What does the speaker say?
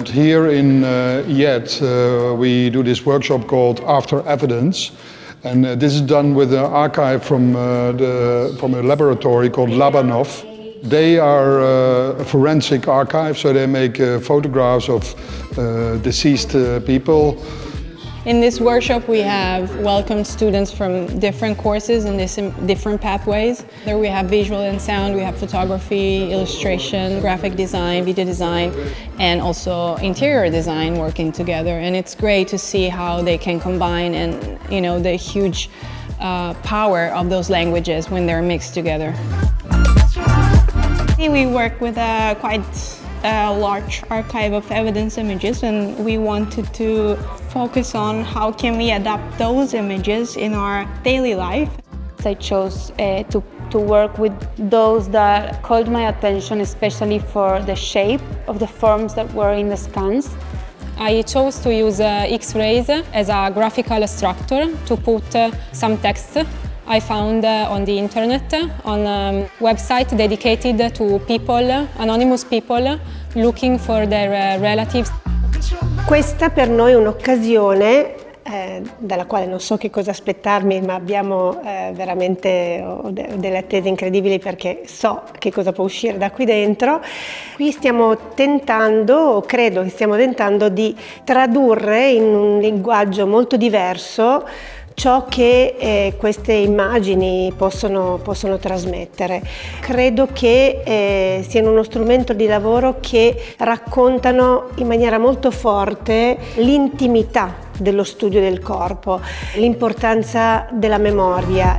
here in IED we do this workshop called After Evidence. And this is done with an archive from a laboratory called Labanov. They are a forensic archive, so they make photographs of deceased people. In this workshop we have welcomed students from different courses and different pathways. There we have visual and sound, we have photography, illustration, graphic design, video design, and also interior design working together. And it's great to see how they can combine and, you know, the huge power of those languages when they're mixed together. We work with a quite large archive of evidence images, and we wanted to focus on how can we adapt those images in our daily life. I chose to work with those that called my attention, especially for the shape of the forms that were in the scans. I chose to use X-rays as a graphical structure to put some text I found on the internet, on a website dedicated to people, anonymous people, looking for their relatives. Questa per noi è un'occasione dalla quale non so che cosa aspettarmi, ma abbiamo veramente delle attese incredibili perché so che cosa può uscire da qui dentro. Qui stiamo tentando, o credo che stiamo tentando, di tradurre in un linguaggio molto diverso ciò che queste immagini possono trasmettere. Credo che siano uno strumento di lavoro che raccontano in maniera molto forte l'intimità dello studio del corpo, l'importanza della memoria.